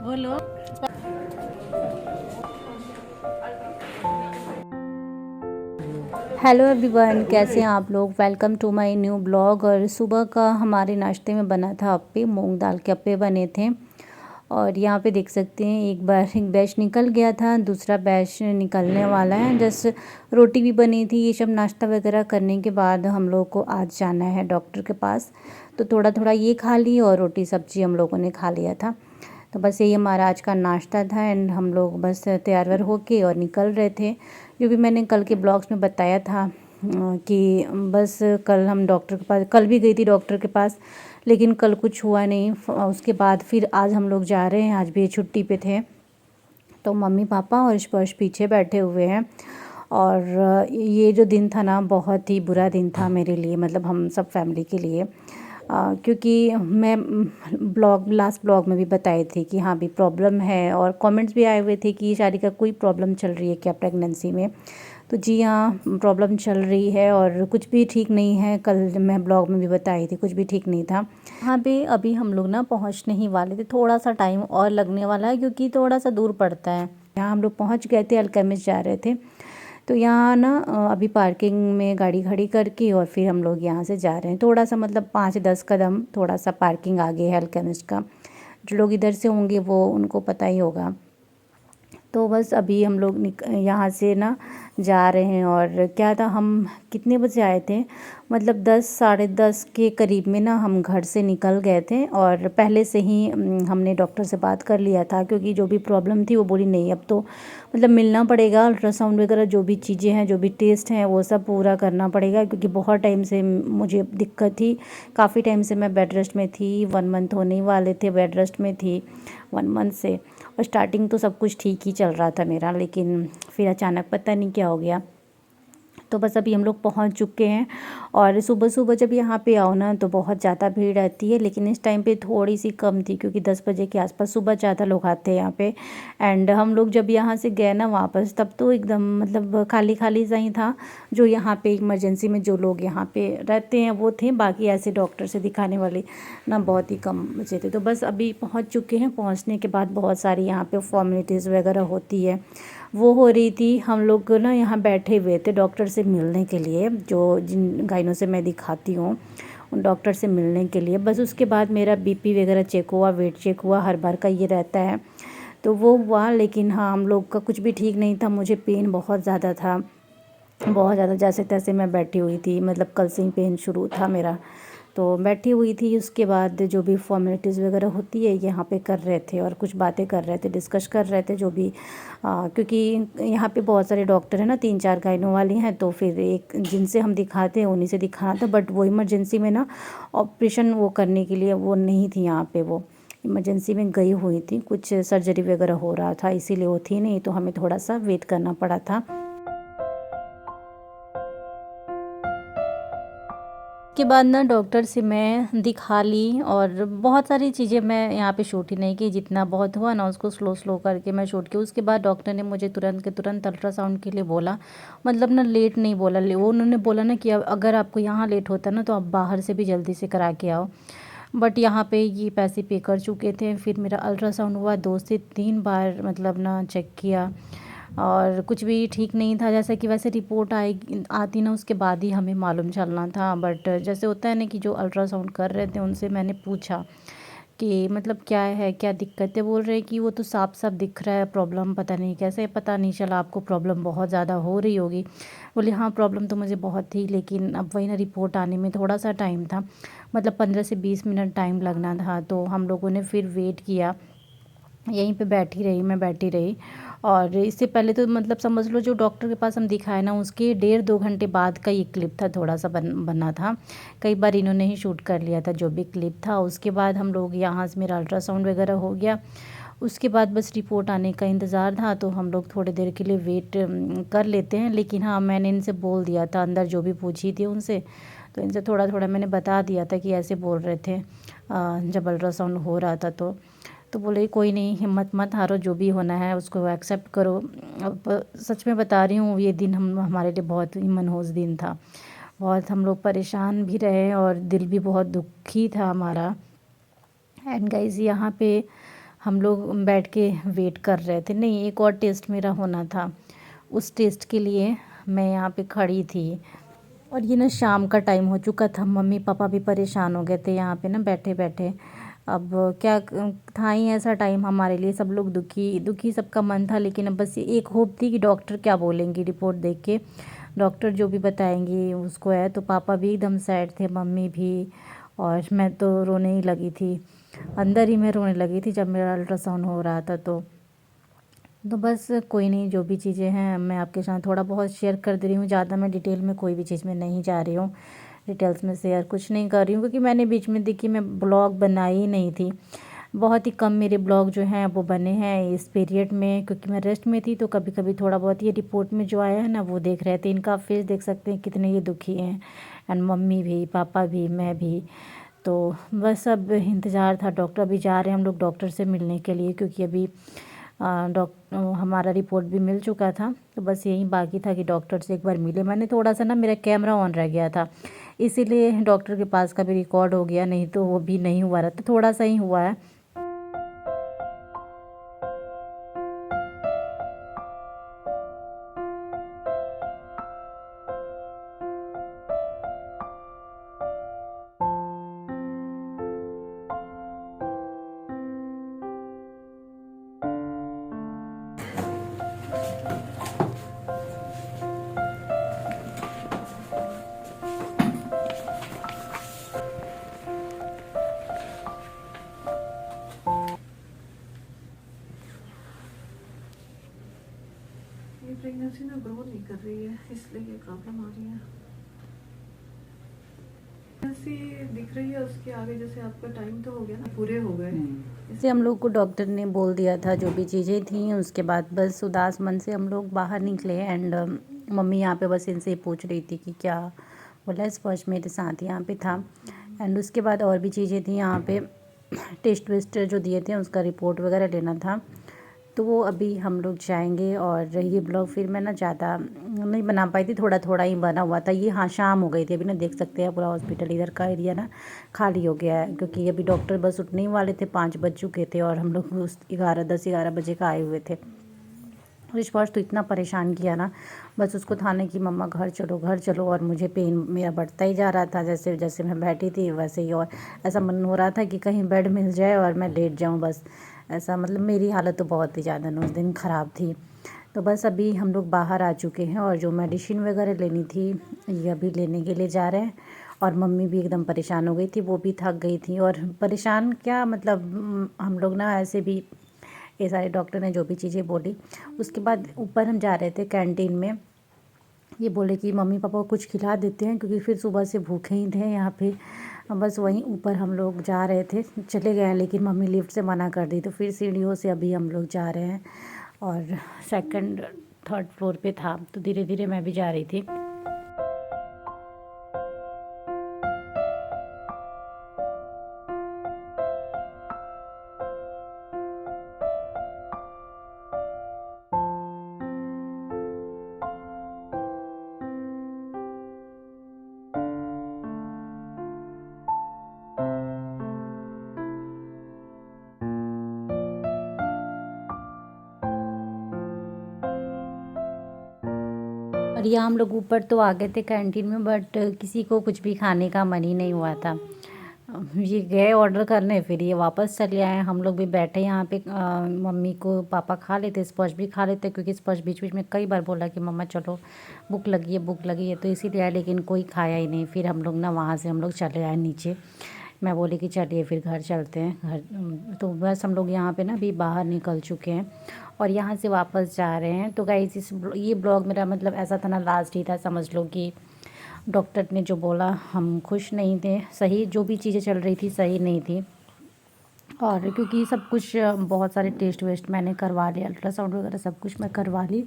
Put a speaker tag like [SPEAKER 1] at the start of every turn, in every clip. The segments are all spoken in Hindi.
[SPEAKER 1] बोलो।
[SPEAKER 2] हेलो एवरीवन, कैसे हैं आप लोग। Welcome to my new blog. और सुबह का हमारे नाश्ते में बना था अप्पे, मूंग दाल के अप्पे बने थे। और यहाँ पे देख सकते हैं एक बैच निकल गया था, दूसरा बैच निकलने वाला है। जस्ट रोटी भी बनी थी। ये सब नाश्ता वगैरह करने के बाद हम लोग को आज जाना है डॉक्टर के पास, तो थोड़ा थोड़ा ये खा ली और रोटी सब्जी हम लोगों ने खा लिया था। तो बस यही हमारा आज का नाश्ता था एंड हम लोग बस तैयार व्यार होके और निकल रहे थे। जो भी मैंने कल के ब्लॉग्स में बताया था कि बस कल हम डॉक्टर के पास, कल भी गई थी डॉक्टर के पास, लेकिन कल कुछ हुआ नहीं। उसके बाद फिर आज हम लोग जा रहे हैं। आज भी छुट्टी पे थे, तो मम्मी पापा और स्पर्श पीछे बैठे हुए हैं। और ये जो दिन था ना, बहुत ही बुरा दिन था मेरे लिए, मतलब हम सब फैमिली के लिए। क्योंकि मैं लास्ट ब्लॉग में भी बताई थी कि हाँ भी प्रॉब्लम है, और कमेंट्स भी आए हुए थे कि शादी का कोई प्रॉब्लम चल रही है क्या प्रेगनेंसी में। तो जी हाँ, प्रॉब्लम चल रही है और कुछ भी ठीक नहीं है। कल मैं ब्लॉग में भी बताई थी, कुछ भी ठीक नहीं था। यहाँ पे अभी हम लोग ना पहुँचने ही वाले थे, थोड़ा सा टाइम और लगने वाला है क्योंकि थोड़ा सा दूर पड़ता है। यहाँ हम लोग पहुँच गए थे, अल्केमिस्ट जा रहे थे। तो यहाँ ना अभी पार्किंग में गाड़ी खड़ी करके और फिर हम लोग यहाँ से जा रहे हैं। थोड़ा सा मतलब 5-10 कदम थोड़ा सा पार्किंग आगे है अल्केमिस्ट का। जो लोग इधर से होंगे वो उनको पता ही होगा। तो बस अभी हम लोग यहाँ से ना जा रहे हैं। और क्या था, हम कितने बजे आए थे, मतलब 10-10:30 के करीब में ना हम घर से निकल गए थे। और पहले से ही हमने डॉक्टर से बात कर लिया था, क्योंकि जो भी प्रॉब्लम थी वो बोली नहीं अब तो मतलब मिलना पड़ेगा, अल्ट्रासाउंड वगैरह जो भी चीज़ें हैं, जो भी टेस्ट हैं वो सब पूरा करना पड़ेगा। क्योंकि बहुत टाइम से मुझे दिक्कत थी, काफ़ी टाइम से मैं बेड रेस्ट में थी, 1 मंथ होने वाले थे बेड रेस्ट में थी, 1 मंथ से। और स्टार्टिंग तो सब कुछ ठीक ही चल रहा था मेरा, लेकिन फिर अचानक पता नहीं क्या हो गया। तो बस अभी हम लोग पहुंच चुके हैं। और सुबह सुबह जब यहाँ पे आओ ना तो बहुत ज़्यादा भीड़ रहती है, लेकिन इस टाइम पे थोड़ी सी कम थी, क्योंकि 10 बजे के आसपास सुबह ज़्यादा लोग आते हैं यहाँ पे। एंड हम लोग जब यहाँ से गए ना वापस, तब तो एकदम मतलब खाली खाली सा ही था। जो यहाँ पे इमरजेंसी में जो लोग यहाँ पे रहते हैं वो थे, बाकी ऐसे डॉक्टर से दिखाने वाले ना बहुत ही कम बचे थे। तो बस अभी पहुँच चुके हैं। पहुँचने के बाद बहुत सारी यहाँ पे फॉर्मेलिटीज़ वगैरह होती है, वो हो रही थी। हम लोग ना यहाँ बैठे हुए थे डॉक्टर से मिलने के लिए, जो जिन गाइनों से मैं दिखाती हूँ उन डॉक्टर से मिलने के लिए। बस उसके बाद मेरा बीपी वगैरह चेक हुआ, वेट चेक हुआ, हर बार का ये रहता है, तो वो हुआ। लेकिन हाँ, हम लोग का कुछ भी ठीक नहीं था। मुझे पेन बहुत ज़्यादा था, बहुत ज़्यादा, जैसे तैसे मैं बैठी हुई थी, मतलब कल से ही पेन शुरू था मेरा। तो बैठी हुई थी। उसके बाद जो भी फॉर्मेलिटीज़ वगैरह होती है यहाँ पे कर रहे थे, और कुछ बातें कर रहे थे, डिस्कस कर रहे थे जो भी। क्योंकि यहाँ पे बहुत सारे डॉक्टर हैं ना, 3-4 गाइनों वाली हैं, तो फिर एक जिनसे हम दिखाते हैं उन्हीं से दिखाना था। बट वो इमरजेंसी में ना ऑपरेशन वो करने के लिए वो नहीं थी यहाँ पे, वो इमरजेंसी में गई हुई थी, कुछ सर्जरी वगैरह हो रहा था, इसीलिए वो थी नहीं, तो हमें थोड़ा सा वेट करना पड़ा था। के बाद ना डॉक्टर से मैं दिखा ली, और बहुत सारी चीज़ें मैं यहाँ पे शूट ही नहीं की, जितना बहुत हुआ ना उसको स्लो स्लो करके मैं शूट की। उसके बाद डॉक्टर ने मुझे तुरंत के तुरंत अल्ट्रासाउंड के लिए बोला। मतलब ना लेट नहीं बोला, वो उन्होंने बोला ना कि अगर आपको यहाँ लेट होता ना तो आप बाहर से भी जल्दी से करा के आओ। बट यहाँ पे ये पैसे पे कर चुके थे। फिर मेरा अल्ट्रासाउंड हुआ, 2 से 3 बार मतलब ना चेक किया, और कुछ भी ठीक नहीं था। जैसे कि वैसे रिपोर्ट आती ना उसके बाद ही हमें मालूम चलना था। बट जैसे होता है ना कि जो अल्ट्रासाउंड कर रहे थे उनसे मैंने पूछा कि मतलब क्या है, क्या दिक्कत है। बोल रहे हैं कि वो तो साफ साफ दिख रहा है प्रॉब्लम, पता नहीं कैसे पता नहीं चला आपको प्रॉब्लम बहुत ज़्यादा हो रही होगी। बोले हाँ प्रॉब्लम तो मुझे बहुत थी, लेकिन अब वही ना रिपोर्ट आने में थोड़ा सा टाइम था, मतलब 15 से 20 मिनट टाइम लगना था। तो हम लोगों ने फिर वेट किया, यहीं पे बैठी रही, मैं बैठी रही। और इससे पहले तो मतलब समझ लो जो डॉक्टर के पास हम दिखाए ना उसके 1.5-2 घंटे बाद का ये क्लिप था, थोड़ा सा बना था। कई बार इन्होंने ही शूट कर लिया था जो भी क्लिप था। उसके बाद हम लोग यहाँ से मेरा अल्ट्रासाउंड वगैरह हो गया। उसके बाद बस रिपोर्ट आने का इंतज़ार था, तो हम लोग थोड़ी देर के लिए वेट कर लेते हैं। लेकिन हाँ, मैंने इनसे बोल दिया था, अंदर जो भी पूछी थी उनसे, तो इनसे थोड़ा थोड़ा मैंने बता दिया था कि ऐसे बोल रहे थे जब अल्ट्रासाउंड हो रहा था। तो बोले कोई नहीं, हिम्मत मत हारो, जो भी होना है उसको एक्सेप्ट करो। अब सच में बता रही हूँ, ये दिन हमारे लिए बहुत ही मनहूस दिन था। बहुत हम लोग परेशान भी रहे और दिल भी बहुत दुखी था हमारा। एंड गाइस यहाँ पे हम लोग बैठ के वेट कर रहे थे। नहीं, एक और टेस्ट मेरा होना था, उस टेस्ट के लिए मैं यहाँ पे खड़ी थी। और ये ना शाम का टाइम हो चुका था, मम्मी पापा भी परेशान हो गए थे यहाँ पे ना बैठे बैठे। अब क्या था ही ऐसा टाइम हमारे लिए, सब लोग दुखी दुखी सबका मन था, लेकिन अब बस एक होप थी कि डॉक्टर क्या बोलेंगी रिपोर्ट देख के, डॉक्टर जो भी बताएंगी उसको है। तो पापा भी एकदम सैड थे, मम्मी भी, और मैं तो रोने ही लगी थी, अंदर ही मैं रोने लगी थी जब मेरा अल्ट्रासाउंड हो रहा था। तो बस कोई नहीं, जो भी चीज़ें हैं मैं आपके साथ थोड़ा बहुत शेयर कर दे रही हूँ, ज़्यादा मैं डिटेल में कोई भी चीज़ में नहीं जा रही हूँ, डिटेल्स में शेयर कुछ नहीं कर रही हूँ, क्योंकि मैंने बीच में देखी मैं ब्लॉग बनाई ही नहीं थी। बहुत ही कम मेरे ब्लॉग जो हैं वो बने हैं इस पीरियड में, क्योंकि मैं रेस्ट में थी। तो कभी कभी थोड़ा बहुत ये रिपोर्ट में जो आया है ना वो देख रहे थे। इनका फेस देख सकते हैं कितने ये दुखी हैं, एंड मम्मी भी, पापा भी, मैं भी। तो बस अब इंतज़ार था, डॉक्टर अभी जा रहे हैं हम लोग डॉक्टर से मिलने के लिए, क्योंकि अभी हमारा रिपोर्ट भी मिल चुका था। तो बस यही बाकी था कि डॉक्टर से एक बार मिले। मैंने थोड़ा सा ना, मेरा कैमरा ऑन रह गया था, इसीलिए डॉक्टर के पास का भी रिकॉर्ड हो गया, नहीं तो वो भी नहीं हुआ रहता, थोड़ा सा ही हुआ है।
[SPEAKER 1] ये प्रेगनेंसी ना ग्रो नहीं कर रही है, इसलिए ये प्रॉब्लम आ रही है। प्रेगनेंसी दिख रही है उसके आगे, जैसे आपका टाइम तो हो गया ना, पूरे हो गए।
[SPEAKER 2] इससे हम लोग को डॉक्टर ने बोल दिया था जो भी चीज़ें थी, उसके बाद बस उदास मन से हम लोग बाहर निकले। एंड मम्मी यहाँ पे बस इनसे पूछ रही थी कि क्या बोला, स्पर्श मेरे साथ यहाँ पे था। एंड उसके बाद और भी चीज़ें थी यहाँ पे, टेस्ट वेस्ट जो दिए थे उसका रिपोर्ट वगैरह लेना था। तो वो अभी हम लोग जाएंगे। और ये ब्लॉग फिर मैं ना ज़्यादा नहीं बना पाई थी, थोड़ा थोड़ा ही बना हुआ था ये। हाँ, शाम हो गई थी, अभी ना देख सकते हैं पूरा हॉस्पिटल इधर का एरिया ना खाली हो गया है, क्योंकि अभी डॉक्टर बस उठने ही वाले थे, 5 बज चुके थे, और हम लोग उस 10 11 बजे का आए हुए थे। रिश्वास तो इतना परेशान किया ना, बस उसको था ना कि मम्मा घर चलो घर चलो, और मुझे पेन मेरा बढ़ता ही जा रहा था, जैसे जैसे मैं बैठी थी वैसे ही। और ऐसा मन हो रहा था कि कहीं बेड मिल जाए और मैं लेट जाऊं बस, ऐसा मतलब मेरी हालत तो बहुत ही ज़्यादा ना उस दिन ख़राब थी। तो बस अभी हम लोग बाहर आ चुके हैं, और जो मेडिसिन वगैरह लेनी थी ये अभी लेने के लिए जा रहे हैं। और मम्मी भी एकदम परेशान हो गई थी, वो भी थक गई थी। और परेशान क्या मतलब, हम लोग ना ऐसे भी, ये सारे डॉक्टर ने जो भी चीज़ें बोली, उसके बाद ऊपर हम जा रहे थे कैंटीन में। ये बोले कि मम्मी पापा को कुछ खिला देते हैं, क्योंकि फिर सुबह से भूखे ही थे यहाँ पे। बस वहीं ऊपर हम लोग जा रहे थे, चले गए, लेकिन मम्मी लिफ्ट से मना कर दी, तो फिर सीढ़ियों से अभी हम लोग जा रहे हैं। और सेकंड थर्ड फ्लोर पे था, तो धीरे धीरे मैं भी जा रही थी। और यहाँ हम लोग ऊपर तो आ गए थे कैंटीन में, बट किसी को कुछ भी खाने का मन ही नहीं हुआ था। ये गए ऑर्डर करने, फिर ये वापस चले आए। हम लोग भी बैठे यहाँ पे, मम्मी को पापा खा लेते, स्पर्श भी खा लेते, क्योंकि स्पर्श बीच बीच में कई बार बोला कि मम्मा चलो भूख लगी है भूख लगी है, तो इसीलिए आए, लेकिन कोई खाया ही नहीं। फिर हम लोग ना वहाँ से हम लोग चले आए नीचे। मैं बोली कि चलिए फिर घर चलते हैं घर। तो बस हम लोग यहाँ पे ना अभी बाहर निकल चुके हैं, और यहाँ से वापस जा रहे हैं। तो गाइस ये ब्लॉग मेरा मतलब ऐसा था ना, लास्ट ही था, समझ लो कि डॉक्टर ने जो बोला हम खुश नहीं थे, सही जो भी चीज़ें चल रही थी सही नहीं थी। और क्योंकि सब कुछ बहुत सारे टेस्ट वेस्ट मैंने करवा लिए, अल्ट्रासाउंड वगैरह सब कुछ मैं करवा ली,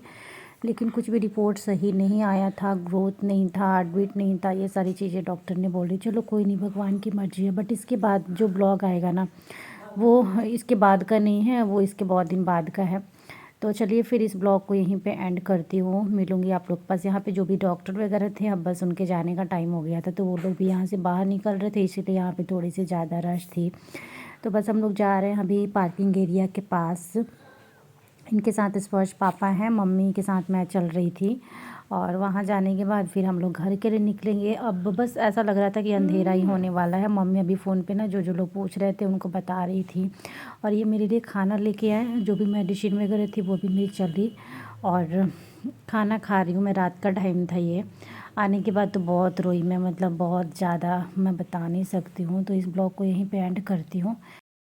[SPEAKER 2] लेकिन कुछ भी रिपोर्ट सही नहीं आया था, ग्रोथ नहीं था, हार्टबीट नहीं था, ये सारी चीज़ें डॉक्टर ने बोली। चलो कोई नहीं, भगवान की मर्ज़ी है। बट इसके बाद जो ब्लॉग आएगा ना, वो इसके बाद का नहीं है, वो इसके बहुत दिन बाद का है। तो चलिए फिर इस ब्लॉग को यहीं पे एंड करती हूँ, मिलूँगी आप लोग के पास। यहाँ पे जो भी डॉक्टर वगैरह थे, अब बस उनके जाने का टाइम हो गया था, तो वो लोग भी यहाँ से बाहर निकल रहे थे, इसीलिए यहाँ पे थोड़ी सी ज़्यादा रश थी। तो बस हम लोग जा रहे हैं अभी पार्किंग एरिया के पास। इनके साथ स्पर्श पापा हैं, मम्मी के साथ मैं चल रही थी। और वहाँ जाने के बाद फिर हम लोग घर के लिए निकलेंगे। अब बस ऐसा लग रहा था कि अंधेरा ही होने वाला है। मम्मी अभी फ़ोन पे ना जो जो लोग पूछ रहे थे उनको बता रही थी। और ये मेरे लिए खाना लेके आए, जो भी मेडिसिन वगैरह थी वो भी मेरी चली। और खाना खा रही हूँ मैं, रात का टाइम था ये। आने के बाद तो बहुत रोई मैं, मतलब बहुत ज़्यादा, मैं बता नहीं सकती हूँ। तो इस ब्लॉग को यहीं पे एंड करती हूँ।